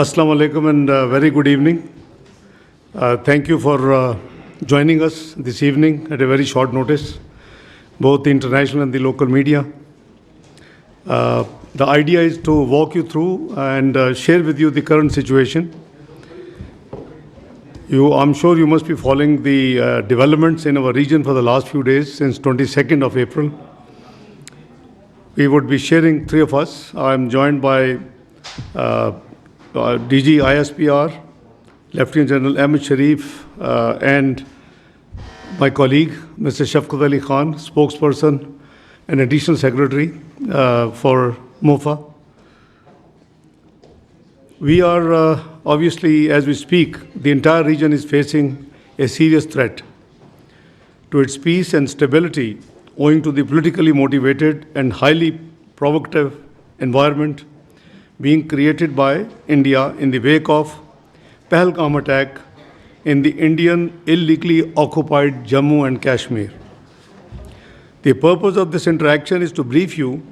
Assalamu alaikum and very good evening. Thank you for joining us this evening at a very short notice, both the international and the local media. The idea is to walk you through and share with you the current situation. I'm sure you must be following the developments in our region for the last few days since 22nd of April. We would be sharing, three of us. I'm joined by DGISPR, Lieutenant General Ahmed Sharif, and my colleague, Mr. Shafqat Ali Khan, spokesperson and additional secretary for MOFA. We are obviously, as we speak, the entire region is facing a serious threat to its peace and stability owing to the politically motivated and highly provocative environment being created by India in the wake of Pahalgam attack in the Indian illegally occupied Jammu and Kashmir. The purpose of this interaction is to brief you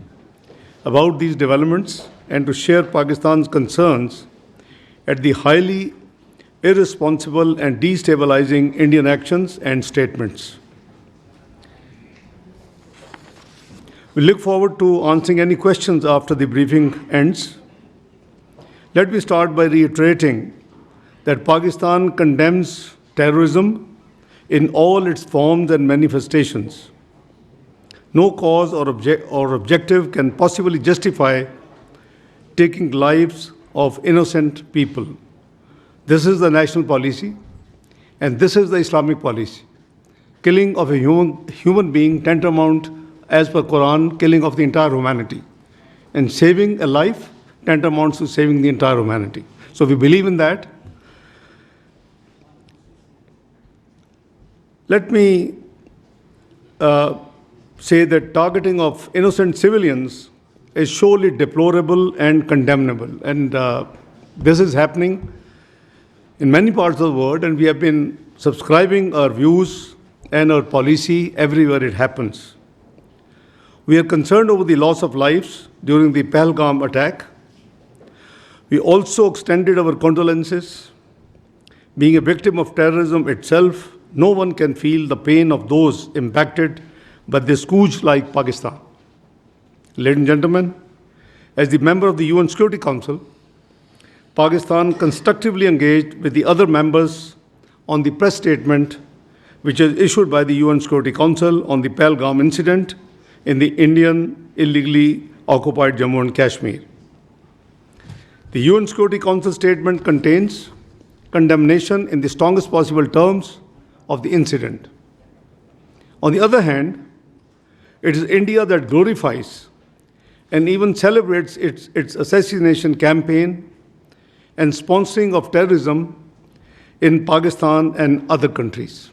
about these developments and to share Pakistan's concerns at the highly irresponsible and destabilizing Indian actions and statements. We look forward to answering any questions after the briefing ends. Let me start by reiterating that Pakistan condemns terrorism in all its forms and manifestations. No cause or objective can possibly justify taking lives of innocent people. This is the national policy, and this is the Islamic policy. Killing of a human being tantamount, as per Quran, killing of the entire humanity. And saving a life tantamounts to saving the entire humanity. So we believe in that. Let me say that targeting of innocent civilians is surely deplorable and condemnable. And this is happening in many parts of the world, and we have been subscribing our views and our policy everywhere it happens. We are concerned over the loss of lives during the Pahalgam attack. We also extended our condolences. Being a victim of terrorism itself, no one can feel the pain of those impacted by this scourge like Pakistan. Ladies and gentlemen, as the member of the UN Security Council, Pakistan constructively engaged with the other members on the press statement which is issued by the UN Security Council on the Pahalgam incident in the Indian illegally occupied Jammu and Kashmir. The UN Security Council statement contains condemnation in the strongest possible terms of the incident. On the other hand, it is India that glorifies and even celebrates its assassination campaign and sponsoring of terrorism in Pakistan and other countries.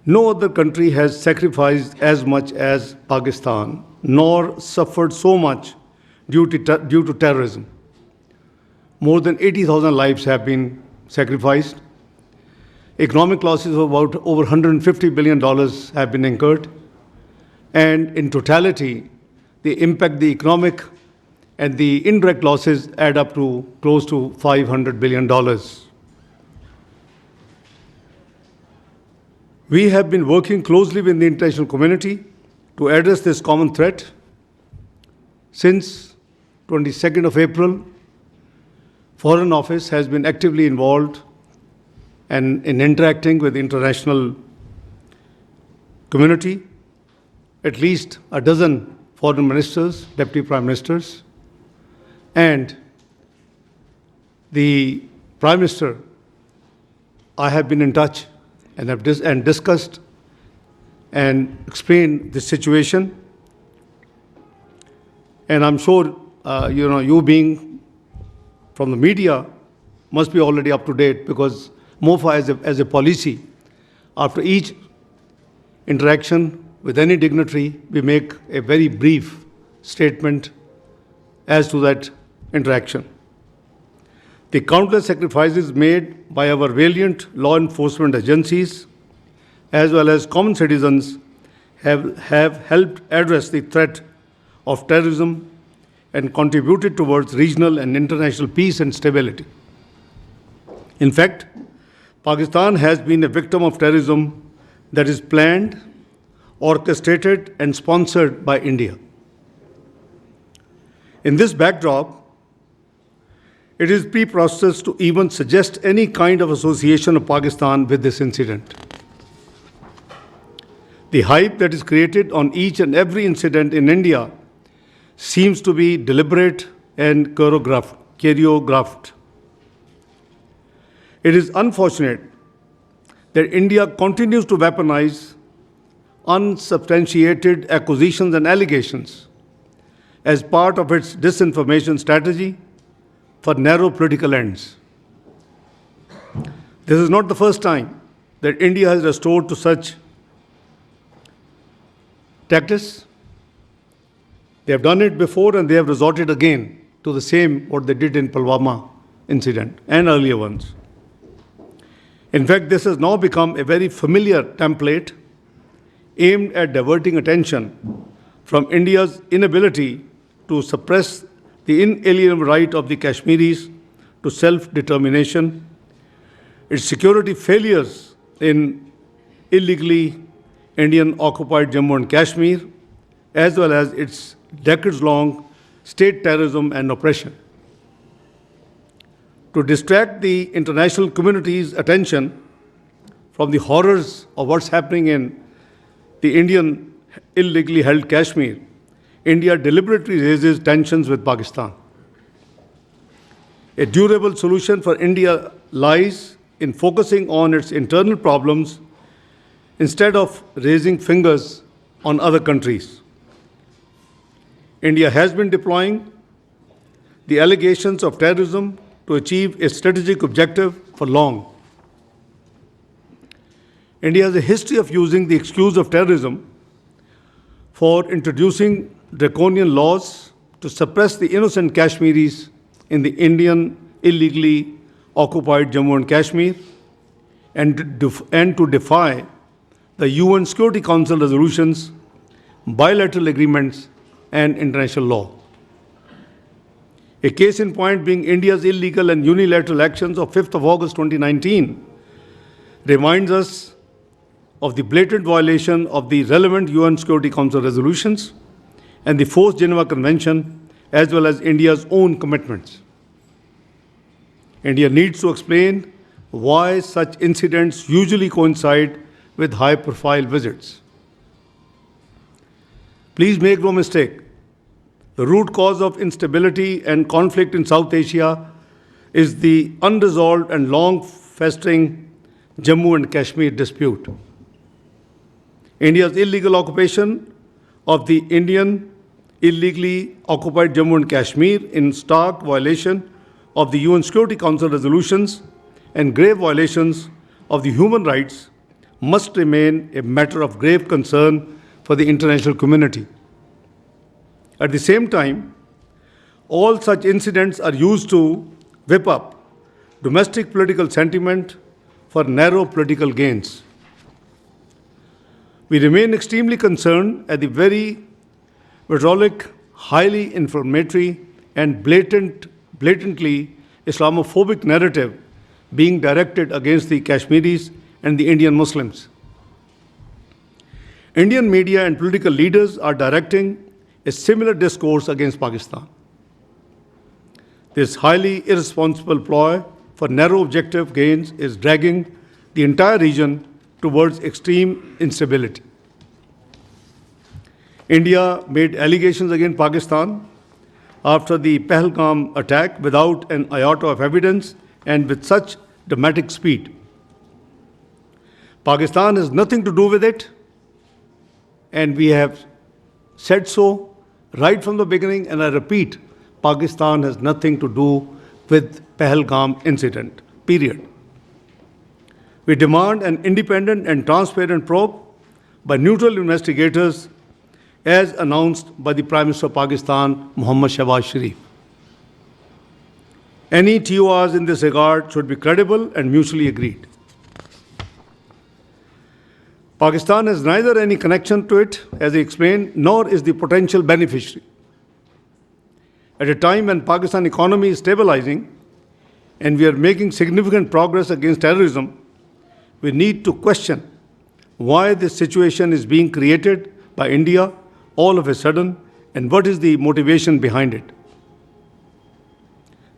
No other country has sacrificed as much as Pakistan, nor suffered so much due to terrorism. More than 80,000 lives have been sacrificed. Economic losses of about over $150 billion have been incurred. And in totality, the impact, the economic and the indirect losses add up to close to $500 billion. We have been working closely with the international community to address this common threat. Since 22nd of April, Foreign Office has been actively involved and in interacting with the international community. At least a dozen foreign ministers, deputy prime ministers, and the Prime Minister, I have been in touch and have discussed and explained the situation. And I'm sure you being from the media must be already up to date, because MOFA as a policy, after each interaction with any dignitary, we make a very brief statement as to that interaction. The countless sacrifices made by our valiant law enforcement agencies as well as common citizens have helped address the threat of terrorism and contributed towards regional and international peace and stability. In fact, Pakistan has been a victim of terrorism that is planned, orchestrated, and sponsored by India. In this backdrop, it is preposterous to even suggest any kind of association of Pakistan with this incident. The hype that is created on each and every incident in India seems to be deliberate and choreographed. It is unfortunate that India continues to weaponize unsubstantiated accusations and allegations as part of its disinformation strategy for narrow political ends. This is not the first time that India has resorted to such tactics. They have done it before and they have resorted again to the same what they did in Pulwama incident and earlier ones. In fact, this has now become a very familiar template aimed at diverting attention from India's inability to suppress the inalienable right of the Kashmiris to self-determination, its security failures in illegally Indian-occupied Jammu and Kashmir, as well as its decades-long state terrorism and oppression. To distract the international community's attention from the horrors of what's happening in the Indian illegally held Kashmir, India deliberately raises tensions with Pakistan. A durable solution for India lies in focusing on its internal problems instead of raising fingers on other countries. India has been deploying the allegations of terrorism to achieve its strategic objective for long. India has a history of using the excuse of terrorism for introducing draconian laws to suppress the innocent Kashmiris in the Indian illegally occupied Jammu and Kashmir and to defy the UN Security Council resolutions, bilateral agreements, and international law. A case in point being India's illegal and unilateral actions of 5th of August 2019 reminds us of the blatant violation of the relevant UN Security Council resolutions and the 4th Geneva Convention, as well as India's own commitments. India needs to explain why such incidents usually coincide with high-profile visits. Please make no mistake, the root cause of instability and conflict in South Asia is the unresolved and long-festering Jammu and Kashmir dispute. India's illegal occupation of the Indian illegally occupied Jammu and Kashmir in stark violation of the UN Security Council resolutions and grave violations of the human rights must remain a matter of grave concern for the international community. At the same time, all such incidents are used to whip up domestic political sentiment for narrow political gains. We remain extremely concerned at the very vitriolic, highly inflammatory, and blatantly Islamophobic narrative being directed against the Kashmiris and the Indian Muslims. Indian media and political leaders are directing a similar discourse against Pakistan. This highly irresponsible ploy for narrow objective gains is dragging the entire region towards extreme instability. India made allegations against Pakistan after the Pahalgam attack without an iota of evidence and with such dramatic speed. Pakistan has nothing to do with it, and we have said so right from the beginning, and I repeat, Pakistan has nothing to do with Pahalgam incident, period. We demand an independent and transparent probe by neutral investigators as announced by the Prime Minister of Pakistan, Muhammad Shahbaz Sharif. Any TORs in this regard should be credible and mutually agreed. Pakistan has neither any connection to it, as I explained, nor is the potential beneficiary. At a time when Pakistan economy is stabilizing and we are making significant progress against terrorism, we need to question why this situation is being created by India all of a sudden and what is the motivation behind it.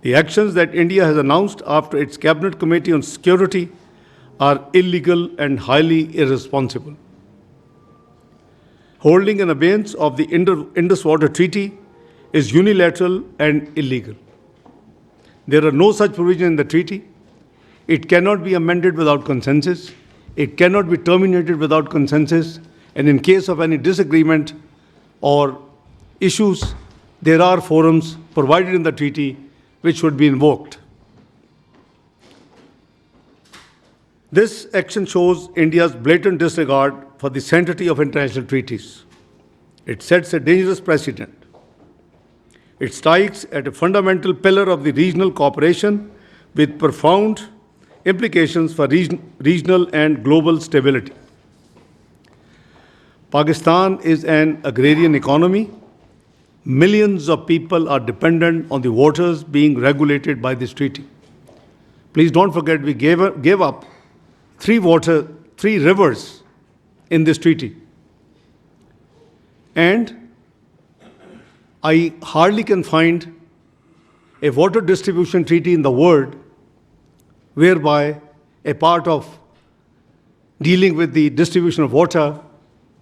The actions that India has announced after its Cabinet Committee on Security are illegal and highly irresponsible. Holding an abeyance of the Indus Water Treaty is unilateral and illegal. There are no such provisions in the treaty. It cannot be amended without consensus. It cannot be terminated without consensus. And in case of any disagreement or issues, there are forums provided in the treaty which should be invoked. This action shows India's blatant disregard for the sanctity of international treaties. It sets a dangerous precedent. It strikes at a fundamental pillar of the regional cooperation with profound implications for regional and global stability. Pakistan is an agrarian economy. Millions of people are dependent on the waters being regulated by this treaty. Please don't forget we gave up three rivers in this treaty. And I hardly can find a water distribution treaty in the world whereby a part of dealing with the distribution of water,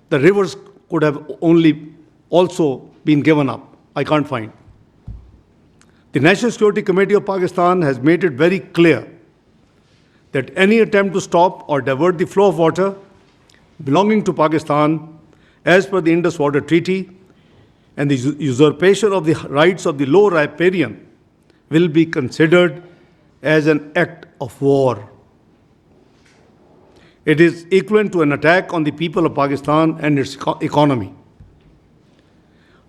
the rivers could have only also been given up. I can't find. The National Security Committee of Pakistan has made it very clear that any attempt to stop or divert the flow of water belonging to Pakistan as per the Indus Water Treaty and the usurpation of the rights of the low riparian will be considered as an act of war. It is equivalent to an attack on the people of Pakistan and its economy.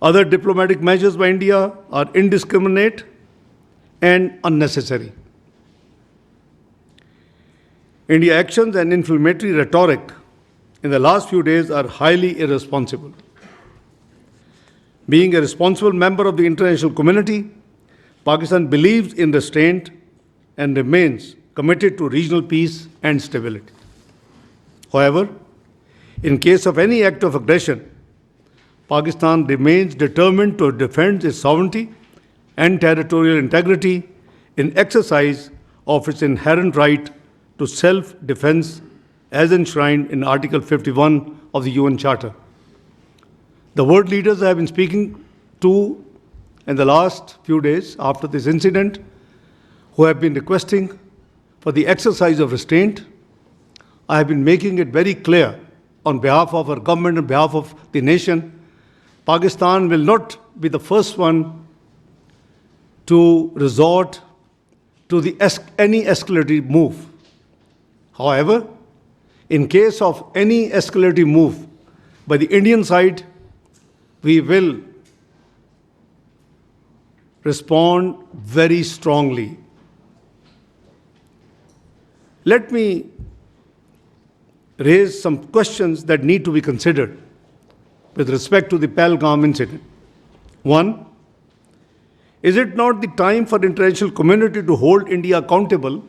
Other diplomatic measures by India are indiscriminate and unnecessary. India's actions and inflammatory rhetoric in the last few days are highly irresponsible. Being a responsible member of the international community, Pakistan believes in restraint and remains committed to regional peace and stability. However, in case of any act of aggression, Pakistan remains determined to defend its sovereignty and territorial integrity in exercise of its inherent right to self-defense as enshrined in Article 51 of the UN Charter. The world leaders I have been speaking to in the last few days after this incident, who have been requesting for the exercise of restraint, I have been making it very clear on behalf of our government, on behalf of the nation, Pakistan will not be the first one to resort to any escalatory move. However, in case of any escalatory move by the Indian side, we will respond very strongly. Let me raise some questions that need to be considered with respect to the Pahalgam incident. One, is it not the time for the international community to hold India accountable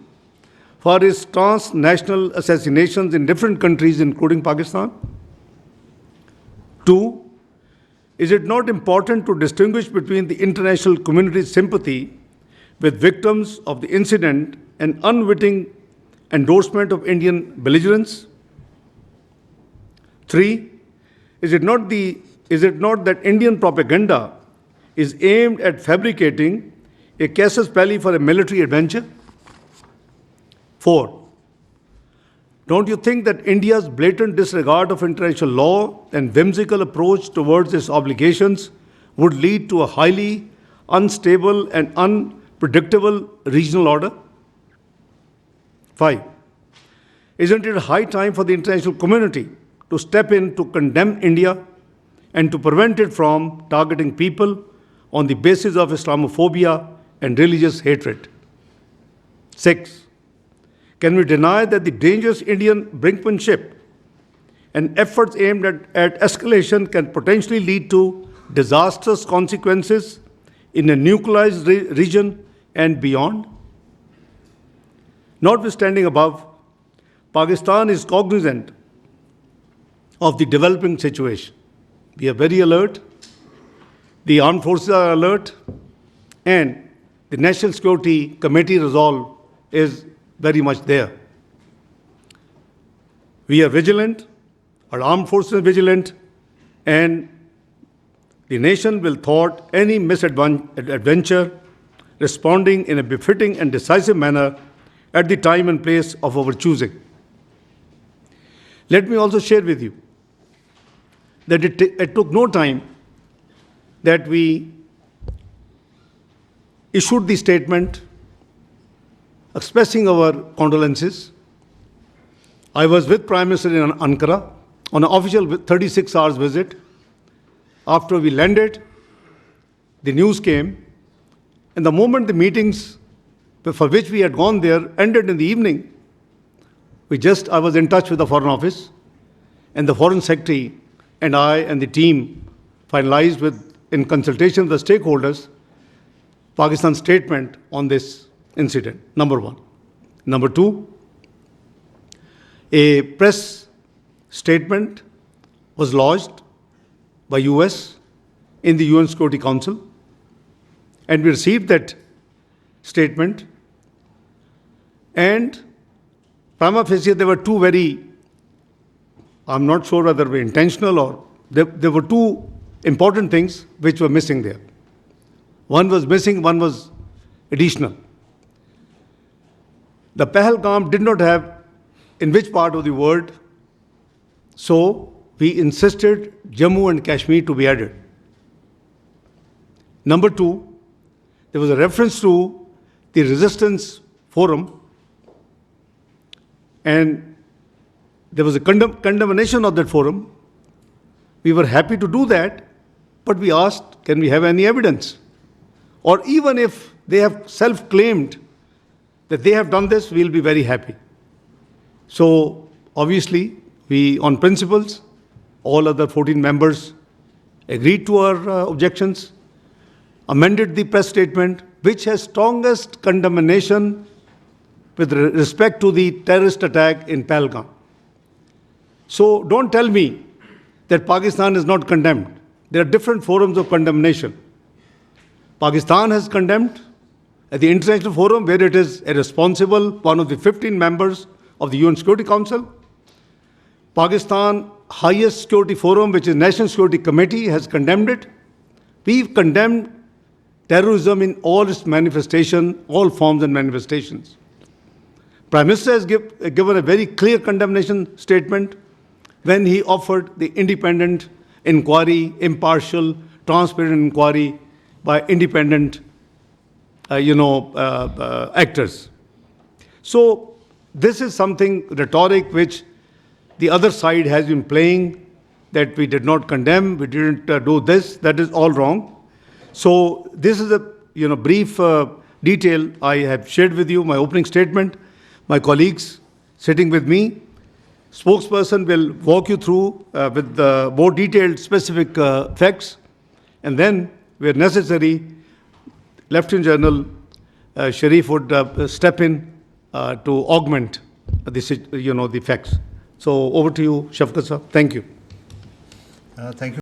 for its transnational assassinations in different countries, including Pakistan? Two, is it not important to distinguish between the international community's sympathy with victims of the incident and unwitting endorsement of Indian belligerence? Three, is it not that Indian propaganda is aimed at fabricating a casus belli for a military adventure? Four, don't you think that India's blatant disregard of international law and whimsical approach towards its obligations would lead to a highly unstable and unpredictable regional order? Five, isn't it high time for the international community to step in to condemn India and to prevent it from targeting people on the basis of Islamophobia and religious hatred? Six, can we deny that the dangerous Indian brinkmanship and efforts aimed at escalation can potentially lead to disastrous consequences in a nuclearized region and beyond. Notwithstanding above, Pakistan is cognizant of the developing situation. We are very alert, the armed forces are alert, and the National Security Committee resolve is very much there. We are vigilant, our armed forces are vigilant, and the nation will thwart any misadventure, responding in a befitting and decisive manner at the time and place of our choosing. Let me also share with you that it took no time that we issued the statement expressing our condolences. I was with Prime Minister in Ankara on an official 36 hours visit. After we landed, the news came, and the moment the meetings for which we had gone there ended in the evening, I was in touch with the Foreign Office, and the Foreign Secretary and I and the team finalized in consultation with the stakeholders, Pakistan's statement on this incident, number one. Number two, a press statement was lodged by US in the UN Security Council, and we received that statement, and prima facie there were two I'm not sure whether they were intentional or there were two important things which were missing there. One was missing, one was additional. The Pahalgam did not have in which part of the world, so we insisted Jammu and Kashmir to be added. Number two, there was a reference to the resistance forum, and there was a condemnation of that forum. We were happy to do that, but we asked, can we have any evidence? Or even if they have self-claimed that they have done this, we'll be very happy. So obviously, we, on principles, all other 14 members agreed to our objections, amended the press statement, which has strongest condemnation with respect to the terrorist attack in Pahalgam. So don't tell me that Pakistan is not condemned. There are different forums of condemnation. Pakistan has condemned at the International Forum, where it is a responsible, one of the 15 members of the UN Security Council. Pakistan highest security forum, which is National Security Committee, has condemned it. We've condemned terrorism in all its manifestation, all forms and manifestations. Prime Minister has given a very clear condemnation statement when he offered the independent inquiry, impartial, transparent inquiry by independent, actors. So this is something rhetoric which the other side has been playing, that we did not condemn, we didn't do this. That is all wrong. So this is a brief detail I have shared with you, my opening statement. My colleagues sitting with me, spokesperson will walk you through with more detailed specific facts, and then where necessary, Lieutenant General Sharif would step in to augment the facts. So over to you, Shafqat sir. Thank you. Thank you.